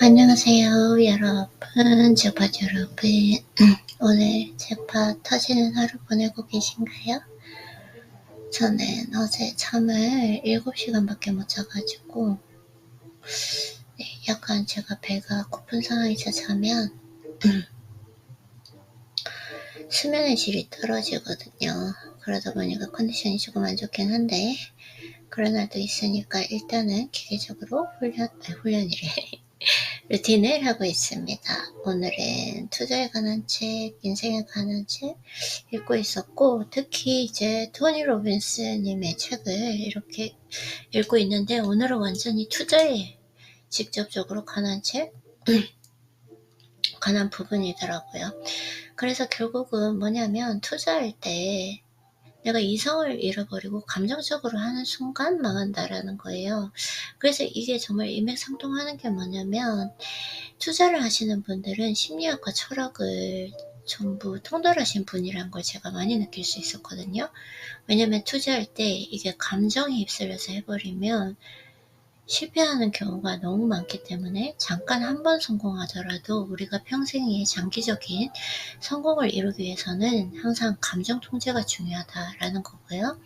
안녕하세요 여러분, 제팟 여러분. 오늘 제팟 터지는 하루 보내고 계신가요? 저는 어제 잠을 7시간밖에 못 자가지고 약간 제가 배가 고픈 상황에서 자면 수면의 질이 떨어지거든요. 그러다 보니까 컨디션이 조금 안 좋긴 한데 그런 날도 있으니까 일단은 기계적으로 훈련이래 루틴을 하고 있습니다. 오늘은 투자에 관한 책, 인생에 관한 책 읽고 있었고, 특히 이제 토니 로빈스님의 책을 이렇게 읽고 있는데, 오늘은 완전히 투자에 직접적으로 관한 책, 관한 부분이더라고요. 그래서 결국은 뭐냐면, 투자할 때 내가 이성을 잃어버리고 감정적으로 하는 순간 망한다라는 거예요. 그래서 이게 정말 일맥상통하는 게 뭐냐면, 투자를 하시는 분들은 심리학과 철학을 전부 통달하신 분이란 걸 제가 많이 느낄 수 있었거든요. 왜냐면 투자할 때 이게 감정에 휩쓸려서 해버리면 실패하는 경우가 너무 많기 때문에 잠깐 한 번 성공하더라도 우리가 평생의 장기적인 성공을 이루기 위해서는 항상 감정 통제가 중요하다라는 거고요.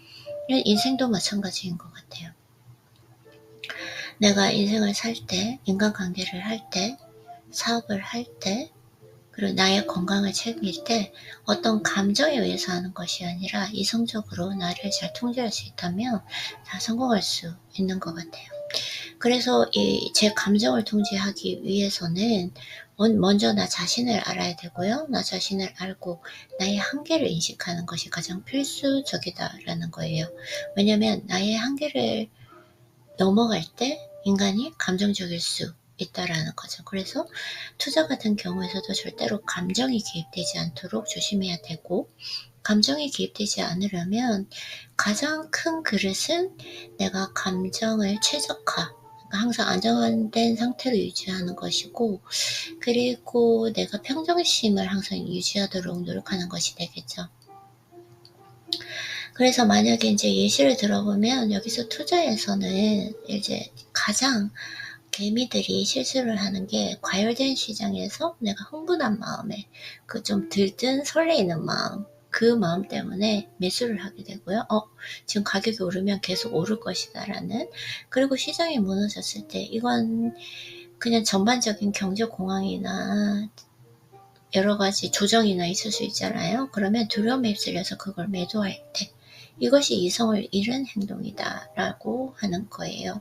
인생도 마찬가지인 것 같아요. 내가 인생을 살 때, 인간관계를 할 때, 사업을 할 때, 그리고 나의 건강을 책임질 때 어떤 감정에 의해서 하는 것이 아니라 이성적으로 나를 잘 통제할 수 있다면 다 성공할 수 있는 것 같아요. 그래서 제 감정을 통제하기 위해서는 먼저 나 자신을 알아야 되고요. 나 자신을 알고 나의 한계를 인식하는 것이 가장 필수적이다라는 거예요. 왜냐하면 나의 한계를 넘어갈 때 인간이 감정적일 수 있다라는 거죠. 그래서 투자 같은 경우에서도 절대로 감정이 개입되지 않도록 조심해야 되고, 감정이 개입되지 않으려면 가장 큰 그릇은 내가 감정을 최적화, 항상 안정된 상태로 유지하는 것이고, 그리고 내가 평정심을 항상 유지하도록 노력하는 것이 되겠죠. 그래서 만약에 이제 예시를 들어보면 여기서 투자에서는 이제 가장 개미들이 실수를 하는 게 과열된 시장에서 내가 흥분한 마음에 그 좀 들뜬 설레이는 마음, 그 마음 때문에 매수를 하게 되고요. 지금 가격이 오르면 계속 오를 것이다 라는, 그리고 시장이 무너졌을 때 이건 그냥 전반적인 경제 공황이나 여러 가지 조정이나 있을 수 있잖아요. 그러면 두려움에 휩쓸려서 그걸 매도할 때 이것이 이성을 잃은 행동이다 라고 하는 거예요.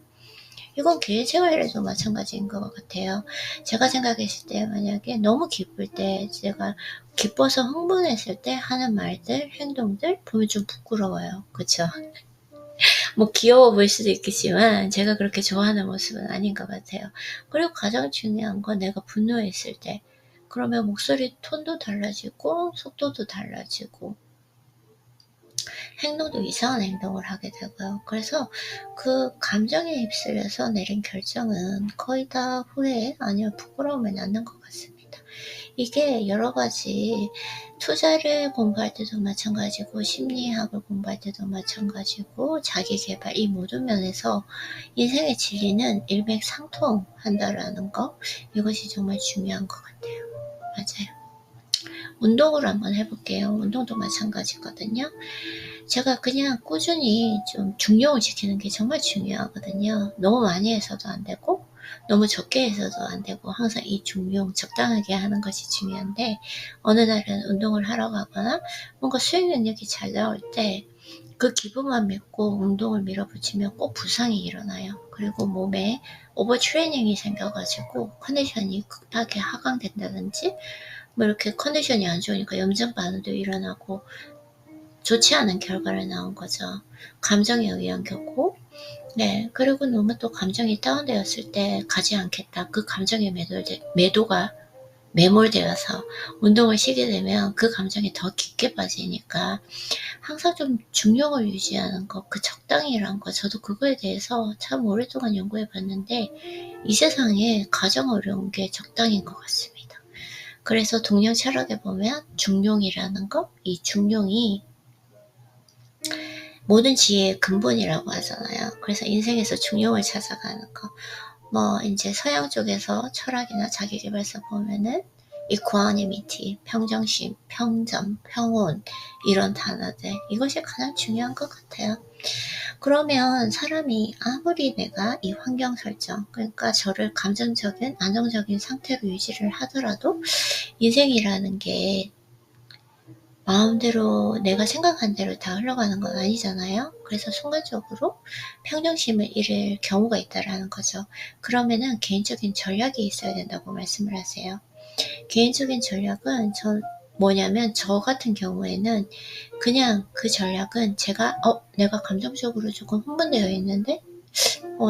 이건 개인생활에도 마찬가지인 것 같아요. 제가 생각했을 때 만약에 너무 기쁠 때, 제가 기뻐서 흥분했을 때 하는 말들, 행동들 보면 좀 부끄러워요. 그쵸? 뭐 귀여워 보일 수도 있겠지만 제가 그렇게 좋아하는 모습은 아닌 것 같아요. 그리고 가장 중요한 건 내가 분노했을 때, 그러면 목소리 톤도 달라지고 속도도 달라지고 행동도 이상한 행동을 하게 되고요. 그래서 그 감정에 휩쓸려서 내린 결정은 거의 다 후회 아니면 부끄러움에 낳는 것 같습니다. 이게 여러 가지 투자를 공부할 때도 마찬가지고 심리학을 공부할 때도 마찬가지고 자기계발, 이 모든 면에서 인생의 진리는 일맥상통한다라는 거, 이것이 정말 중요한 것 같아요. 맞아요. 운동을 한번 해볼게요. 운동도 마찬가지거든요. 제가 그냥 꾸준히 좀 중량을 지키는 게 정말 중요하거든요. 너무 많이 해서도 안 되고 너무 적게 해서도 안 되고, 항상 이 중량 적당하게 하는 것이 중요한데, 어느 날은 운동을 하러 가거나 뭔가 수행 능력이 잘 나올 때 그 기분만 믿고 운동을 밀어붙이면 꼭 부상이 일어나요. 그리고 몸에 오버 트레이닝이 생겨가지고 컨디션이 급하게 하강된다든지, 뭐 이렇게 컨디션이 안 좋으니까 염증 반응도 일어나고 좋지 않은 결과를 나온 거죠. 감정에 의한 거고, 그리고 너무 또 감정이 다운되었을 때 가지 않겠다. 그 감정에 매도가 매몰되어서 운동을 쉬게 되면 그 감정이 더 깊게 빠지니까 항상 좀 중량을 유지하는 거, 그 적당히란 거, 저도 그거에 대해서 참 오랫동안 연구해 봤는데 이 세상에 가장 어려운 게 적당인 것 같습니다. 그래서 동양 철학에 보면 중용이라는 거, 이 중용이 모든 지혜의 근본이라고 하잖아요. 그래서 인생에서 중용을 찾아가는 거, 뭐 이제 서양 쪽에서 철학이나 자기계발서 보면은 이퀄리티, 평정심, 평점, 평온 이런 단어들 이것이 가장 중요한 것 같아요. 그러면 사람이 아무리 내가 이 환경 설정, 그러니까 저를 감정적인 안정적인 상태로 유지를 하더라도 인생이라는 게 마음대로 내가 생각한 대로 다 흘러가는 건 아니잖아요. 그래서 순간적으로 평정심을 잃을 경우가 있다라는 거죠. 그러면은 개인적인 전략이 있어야 된다고 말씀을 하세요. 개인적인 전략은 뭐냐면 저 같은 경우에는 그냥 그 전략은 제가 내가 감정적으로 조금 흥분되어 있는데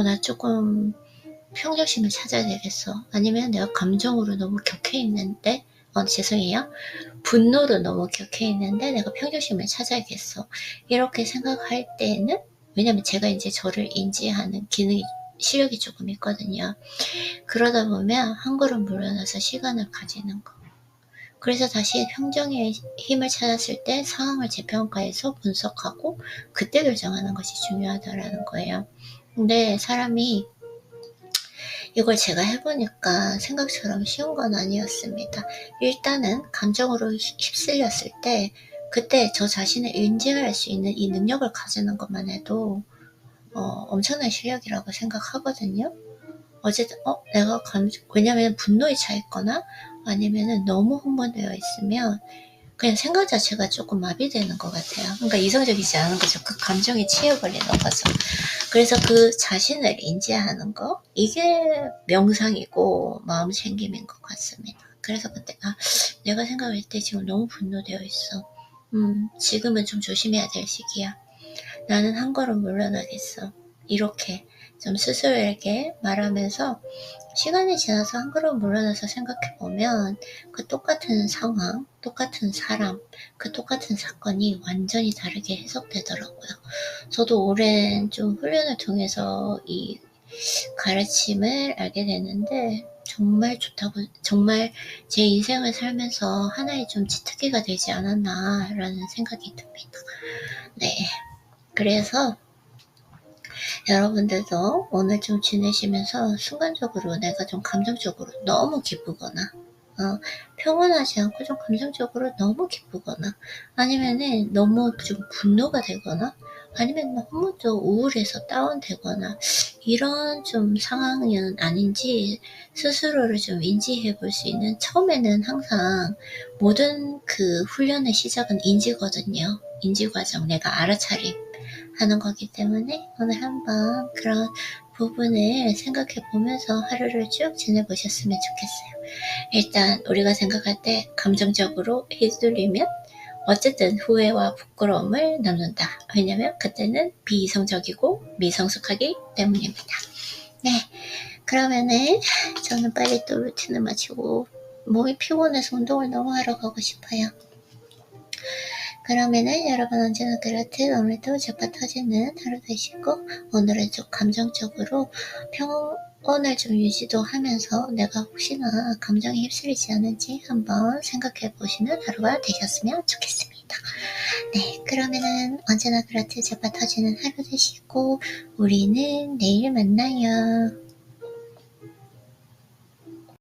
나 조금 평정심을 찾아야 되겠어. 아니면 내가 감정으로 너무 격해 있는데 죄송해요. 분노로 너무 격해 있는데 내가 평정심을 찾아야겠어. 이렇게 생각할 때는 왜냐면 제가 이제 저를 인지하는 기능이 실력이 조금 있거든요. 그러다 보면 한 걸음 물러나서 시간을 가지는 거. 그래서 다시 평정의 힘을 찾았을 때 상황을 재평가해서 분석하고 그때 결정하는 것이 중요하다라는 거예요. 근데 사람이 이걸 제가 해보니까 생각처럼 쉬운 건 아니었습니다. 일단은 감정으로 휩쓸렸을 때 그때 저 자신을 인지할 수 있는 이 능력을 가지는 것만 해도 엄청난 실력이라고 생각하거든요. 어쨌든 내가 왜냐면 분노에 차 있거나 아니면은 너무 흥분되어 있으면 그냥 생각 자체가 조금 마비되는 것 같아요. 그러니까 이성적이지 않은 거죠. 그 감정에 취해버리는 거죠. 그래서 그 자신을 인지하는 거 이게 명상이고 마음 챙김인 것 같습니다. 그래서 그때 내가 생각할 때 지금 너무 분노되어 있어. 지금은 좀 조심해야 될 시기야. 나는 한 걸음 물러나겠어. 이렇게 좀 스스로에게 말하면서 시간이 지나서 한 걸음 물러나서 생각해보면 그 똑같은 상황, 똑같은 사람, 그 똑같은 사건이 완전히 다르게 해석되더라고요. 저도 오랜 좀 훈련을 통해서 이 가르침을 알게 됐는데 정말 좋다고, 정말 제 인생을 살면서 하나의 좀 지특기가 되지 않았나라는 생각이 듭니다. 네. 그래서 여러분들도 오늘 좀 지내시면서 순간적으로 내가 좀 감정적으로 너무 기쁘거나 평온하지 않고 좀 감정적으로 너무 기쁘거나 아니면은 너무 좀 분노가 되거나 아니면 너무 또 우울해서 다운되거나 이런 좀 상황은 아닌지 스스로를 좀 인지해 볼 수 있는 처음에는 항상 모든 그 훈련의 시작은 인지거든요. 인지 과정, 내가 알아차림 하는 거기 때문에 오늘 한번 그런 부분을 생각해 보면서 하루를 쭉 지내보셨으면 좋겠어요. 일단 우리가 생각할 때 감정적으로 휘둘리면 어쨌든 후회와 부끄러움을 남는다. 왜냐면 그때는 비이성적이고 미성숙하기 때문입니다. 네, 그러면은 저는 빨리 또 루틴을 마치고 몸이 피곤해서 운동을 너무 하러 가고 싶어요. 그러면은 여러분 언제나 그렇듯 오늘도 제파 터지는 하루 되시고 오늘은 좀 감정적으로 평온을 좀 유지도 하면서 내가 혹시나 감정에 휩쓸리지 않은지 한번 생각해 보시는 하루가 되셨으면 좋겠습니다. 네, 그러면은 언제나 그렇듯 제파 터지는 하루 되시고 우리는 내일 만나요.